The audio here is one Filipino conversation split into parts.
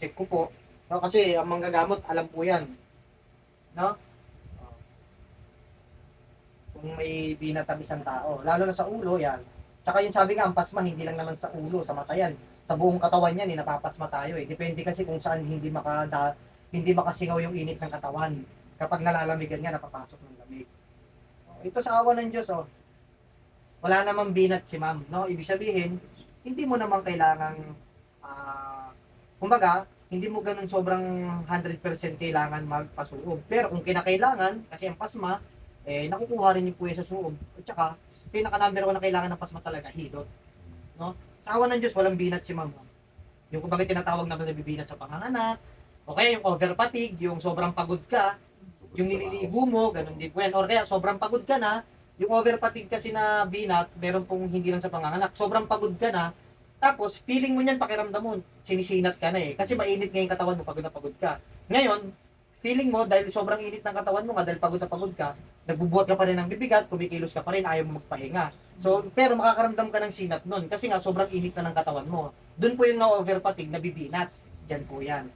check ko po. No, kasi ang manggagamot, alam po yan. No? Kung may binatamis ang tao. Lalo na sa ulo, yan. Tsaka yung sabi nga, ang pasma, hindi lang naman sa ulo, sa mata yan. Sa buong katawan yan, napapasma tayo eh. Depende kasi kung saan hindi makasingaw yung init ng katawan. Kapag nalalamigan nga, napapasok ng lamig. Ito sa awa ng Diyos, wala namang binat si ma'am. No? Ibig sabihin, hindi mo naman kailangang, kumbaga, hindi mo ganun sobrang 100% kailangan magpasuog. Pero kung kinakailangan, kasi ang pasma, nakukuha rin yung puya sa suog. At saka, pinaka number 1 na kailangan ng pasma talaga, hilot. No? Sa awa ng Diyos, walang binat si ma'am. Yung kumbaga tinatawag naman na bibinat sa panganganak, o kaya yung over fatigue, yung sobrang pagod ka, yung nililigo mo, ganun din po yan. Or kaya sobrang pagod ka na, yung over fatigue kasi na binat, meron pong hindi lang sa panganganak. Sobrang pagod ka na, tapos feeling mo niyan, pakiramdam mo, sinisinat ka na eh. Kasi mainit nga yung katawan mo, pagod na pagod ka. Ngayon, feeling mo, dahil sobrang init ng katawan mo nga, dahil pagod na pagod ka, nagbubuhat ka pa rin ng bibigat, kumikilos ka pa rin, ayaw mo magpahinga. So, pero makakaramdam ka ng sinat nun, kasi nga sobrang init na ng katawan mo. Doon po yung na-over fatigue, nabibinat. Diyan po yan.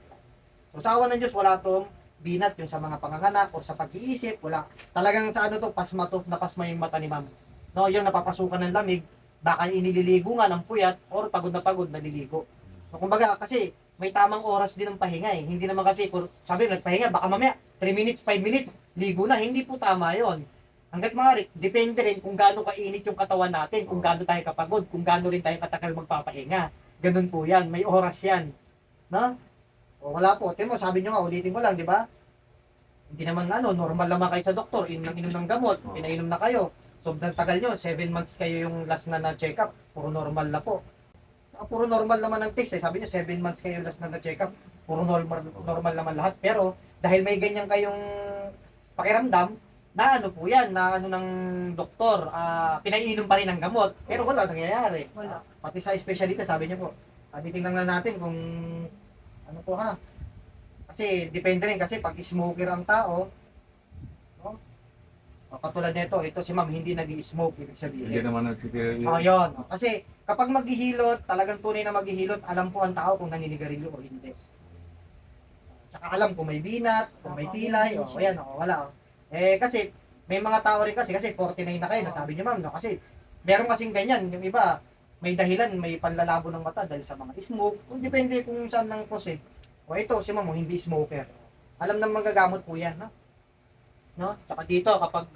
So, sa awa ng Diyos, wala tong binat yung sa mga panganganak o sa pag-iisip, wala. Talagang sa ano to, pasma to, napasma yung mata ni ma'am. No, yung napapasukan ng lamig, baka inililigo nga ng puyat or pagod na pagod, naliligo. So, kumbaga, kasi may tamang oras din ng pahinga eh. Hindi naman kasi, sabi, nagpahinga, baka mamaya, 3 minutes, 5 minutes, ligo na. Hindi po tama yon. Hanggat maaari, depende rin kung gaano kainit yung katawan natin, kung gaano tayo kapagod, kung gaano rin tayo katagal magpapahinga. Ganun po yan, may oras yan. No? O wala po. Tingnan mo, sabi nyo nga, ulitin ko lang, di ba? Hindi naman normal naman kayo sa doktor, inom ng gamot, pinainom na kayo. So, tagal nyo, 7 months kayo yung last na check up, puro normal na po. Puro normal naman ang test eh. Sabi nyo, 7 months kayo last na check up, puro normal naman lahat. Pero, dahil may ganyan kayong pakiramdam, na ano po yan, na ano ng doktor, pinainom pa rin ng gamot, pero wala nangyayari. Wala. Pati sa espesyalista, sabi nyo po, titingnan lang natin kung ano po ha. Kasi depende rin kasi pag smoker ang tao, no? Katulad nito, ito si ma'am hindi nag-i-smoke, ibig sabihin. Hindi naman nagsigarilyo. Ayun. Kasi kapag maghihilot, talagang tunay na maghihilot, alam po ang tao kung naninigarilyo o hindi. Tsaka alam kung may binat, kung may pilay, o ayan, wala. Kasi may mga tao rin kasi 49 na kayo, nasabi niyo ma'am, no? Kasi meron kasing ganyan, yung iba, may dahilan, may panlalabo ng mata dahil sa mga smoke. Depende kung saan ng cause eh. O ito, si ma'am, hindi smoker. Alam ng manggagamot po yan, no? Tsaka dito, kapag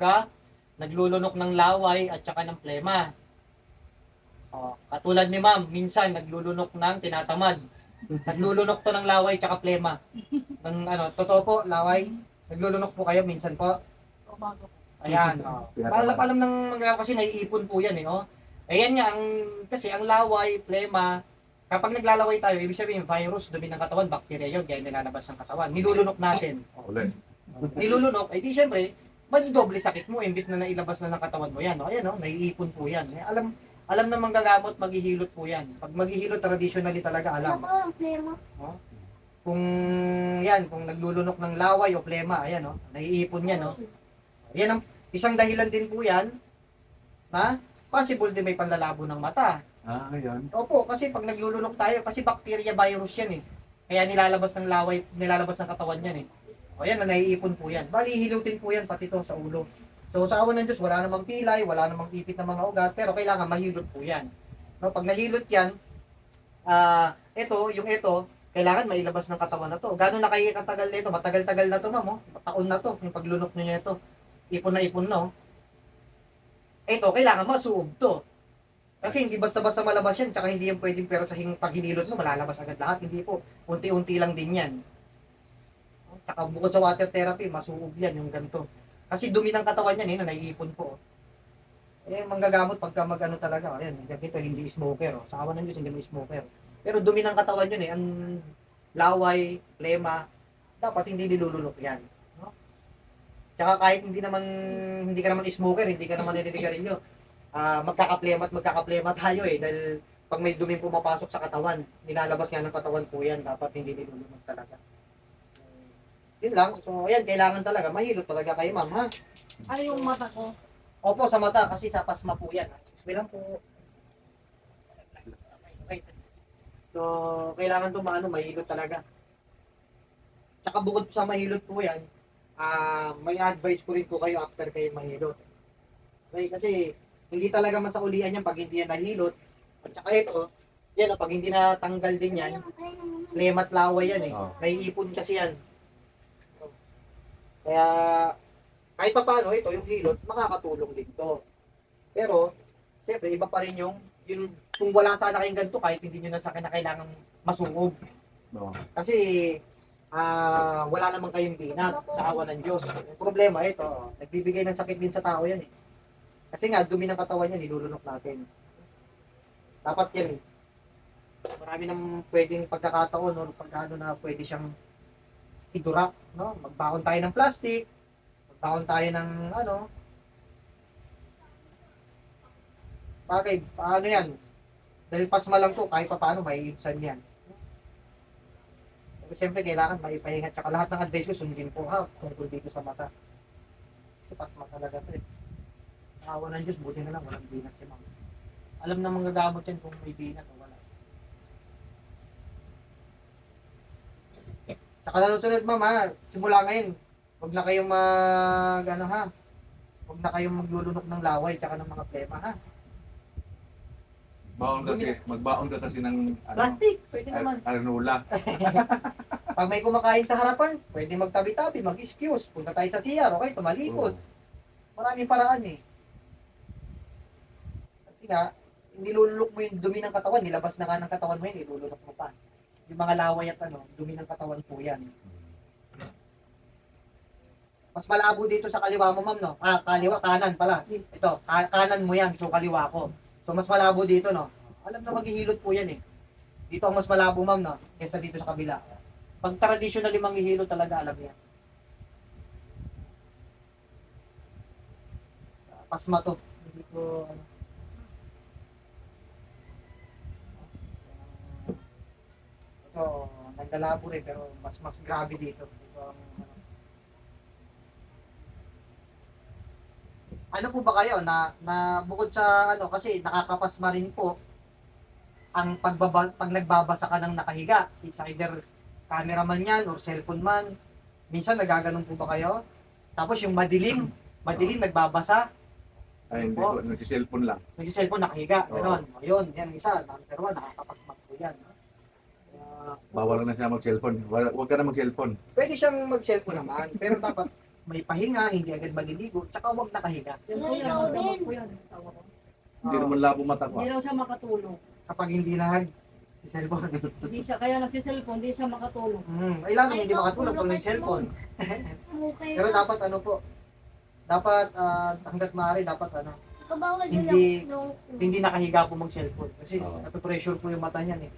naglulunok ng laway at tsaka ng plema. Katulad ni ma'am, minsan naglulunok ng tinatamad. Naglulunok to ng laway tsaka plema. Totoo po, laway. Naglulunok po kayo minsan po. Ayan, Alam ng manggagamot kasi naiipon po yan Ayan nga, kasi ang laway, plema, kapag naglalaway tayo, ibig sabihin virus, dumi ng katawan, bakterya yun, kaya nilalabas ng katawan. Nilulunok natin. Ulit. Nilulunok, di syempre, doble sakit mo, imbis na nailabas na ng katawan mo yan. Ayan, naiipon po yan. Alam na manggagamot, maghihilot po yan. Pag maghihilot, traditionally talaga alam. Kung kung naglulunok ng laway o plema, ayan, naiipon yan, Yan ang isang dahilan din po yan, na possible din may panlalabo ng mata. Ayan. Opo, kasi pag naglulunok tayo, kasi bacteria virus yan eh. Kaya nilalabas ng laway, nilalabas ng katawan yan eh. O yan, naiipon po yan. Bali, hilutin po yan pati to sa ulo. So sa awan ng Diyos, wala namang pilay, wala namang ipit ng mga ugat, pero kailangan mahilot po yan. No, pag nahilot yan, ito, kailangan mailabas ng katawan na to. Gano'n na kayo katagal na ito? Matagal-tagal na to, ma'am. Taon na to, yung paglunok niya ito. Ipon na. Ito, kailangan masuog to. Kasi hindi basta-basta malabas yan, tsaka hindi yan pwedeng pero sa pag hinilot mo, malalabas agad lahat. Hindi po. Unti-unti lang din yan. Tsaka bukod sa water therapy, masuog yan yung ganito. Kasi dumi ng katawan yan, naiipon po. Manggagamot pagka magano talaga. Ayan, dito hindi smoker. Sa awan ng Diyos, hindi mo smoker. Pero dumi ng katawan yun ang laway, plema, dapat hindi nilulunok yan. Tsaka kahit hindi ka naman smoker, hindi ka naman nililigarilyo, magkakaplema tayo dahil pag may dumi pumapasok sa katawan, nilalabas nga ng katawan po yan, dapat hindi nilulunod talaga. Yun lang, so ayan, kailangan talaga, mahilot talaga kayo ma'am, ha? Ano yung mata ko? Opo, sa mata, kasi sa pasma po yan. Excuse lang po. So, kailangan mahilot talaga. Tsaka bukod sa mahilot po yan, may advice ko rin po kayo after kayo mahilot. Okay, kasi hindi talaga masaulian yan pag hindi yan nahilot. At saka ito, yan, pag hindi natanggal din yan, lemat laway yan eh. Naiipon kasi yan. Kaya, kahit pa paano, ito, yung hilot, makakatulong din to. Pero, siyempre, iba pa rin yung kung wala sana kayong ganito, kahit hindi nyo na sa akin na kailangan masuob. No. Kasi, wala naman kayong binat sa awa ng Diyos. Yung problema, ito, nagbibigay ng sakit din sa tao yan eh. Kasi nga, dumi ng katawan yan, nilulunok natin. Dapat yan eh. Marami nang pwedeng pagkakataon, no, pagkano na pwede siyang idura, no? Magbaon tayo ng plastic, magbaon tayo ng ano. Bagay, paano yan? Dahil pasma lang to, kahit pa paano, may ibsan yan. Pero siyempre, kailangan maipahinga. Tsaka lahat ng advice ko, sundin po ha, tungkol dito sa mata. Kasi pasma talaga to eh. Awa ng Diyos, buti na lang, walang binat si ma'am. Alam na mga gamot yan kung may binat o wala. Tsaka sa susunod, ma'am ha, simula ngayon, huwag na kayong huwag na kayong maglulunok ng laway tsaka ng mga plema ha. Magbaon ka kasi ng Plastic, pwede naman. Arnula. Pag may kumakain sa harapan, pwede magtabi-tabi, mag-excuse. Punta tayo sa CR, okay, tumalikod. Maraming paraan eh. Kasi nga, nilulunok mo yung dumi ng katawan, nilabas na nga ng katawan mo yun, nilulunok mo pa. Yung mga laway at dumi ng katawan po yan. Mas malabo dito sa kaliwa mo, ma'am, no? Kaliwa, kanan pala. Ito, kanan mo yan, so kaliwa ko. So, mas malabo dito, no? Alam na maghihilot po yan, eh. Dito ang mas malabo, ma'am, no? Kesa dito sa kabila. Pag traditionally manghihilot talaga, alam yan. Pasma to. Hindi ko, ito, naglalabo rin, pero mas grabe dito. Ito ang, ano po ba kayo na bukod sa kasi nakakapasma rin po ang pag nagbabasa ka ng nakahiga, sa either cameraman yan or cellphone man, minsan nagaganon po ba kayo? Tapos yung madilim nagbabasa, Ay, hindi ko, nagsiselfon lang. nagsi-cellphone nakahiga, gano'n. Ayun, yan isa, number one, nakakapasma po yan. Kaya, Bawal na siya mag-cellphone. Huwag ka na mag-cellphone. pwede siyang mag-cellphone naman, pero dapat may pahinga, hindi agad maliligo, tsaka huwag nakahiga. Yan po yan, magamot po yan. Asawa ko. Hindi naman labo mata ko. Hindi raw siya makatulog. Kapag hindi cellphone. Hindi siya, kaya nagsiselfon, hindi siya makatulog. Ay lang hindi makatulog pag nag-cellphone. Pero dapat dapat hanggat maaari dapat hindi nakahiga po mag-cellphone kasi nape-pressure po yung mata niyan eh.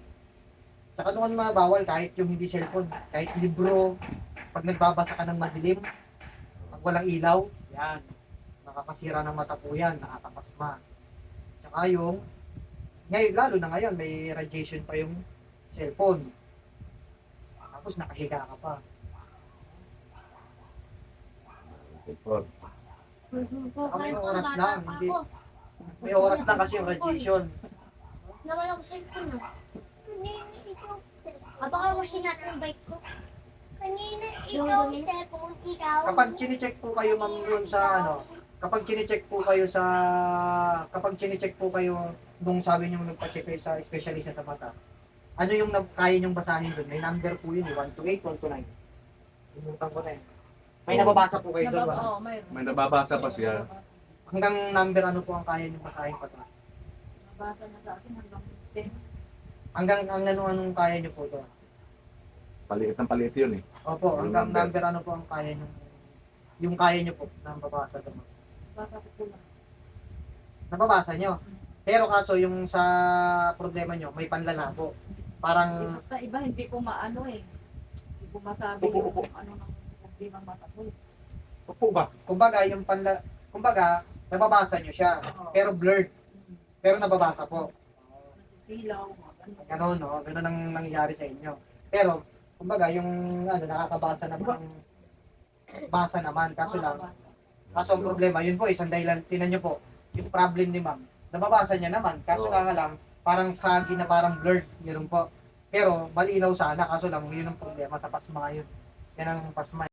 Saka doon mabawal kahit yung hindi cellphone, kahit libro, pag nagbabasa ka ng madilim, pag walang ilaw, yan, nakakasira ng mata po yan, nakakapasma. Tsaka yung, ngayon, lalo na ngayon, may radiation pa yung cellphone. Tapos nakahiga ka pa. Cellphone. May oras lang, hindi. May oras lang kasi yung radiation. Naman ako cellphone mo. Kanina ikaw cellphone. Baka mo sinat yung bike ko. Kanina ikaw cellphone, ikaw. Kapag chine-check po kayo ma'am yun sa kapag chine-check po kayo nung sabi niyo nagpa-check kayo sa espesyalista sa mata, ano yung kaya niyong basahin doon? May number po yun, 1 to 8, 1 to 9. Inutan ko na eh. May nababasa po kayo doon ba? Oo, mayroon. May nababasa pa siya. Hanggang number ano po ang kaya niyong basahin pa to? Nabasa na sa akin hanggang 10. Hanggang anong kaya niyo po to? Paliit yun eh. Opo, Yung hanggang number. number ano po ang kaya niyo? Yung kaya niyo po na mababasa doon. Nabasa ko po lang. Nababasa niyo. Pero kaso yung sa problema niyo, may panlalabo. Parang Basta iba, hindi ko maano eh. Hindi ko masabi Upo, yung upo. ano ng problema mata ko. Opo ba? kumbaga, nababasa niyo siya, pero blurred. Pero nababasa po. Nasisilaw, mga ganun. Ganun, no? Ganun ang nangyayari sa inyo. Pero, kumbaga, yung nakakabasa naman, basa naman. Kaso lang, ang problema, yun po, isang dahilan, tinan nyo po, yung problem ni ma'am, nababasa niya naman. Kaso nga lang, parang foggy na parang blurred, yun po. Pero, malinaw sana, kaso lang, yun ang problema sa pasma ngayon. Yan ang pasma.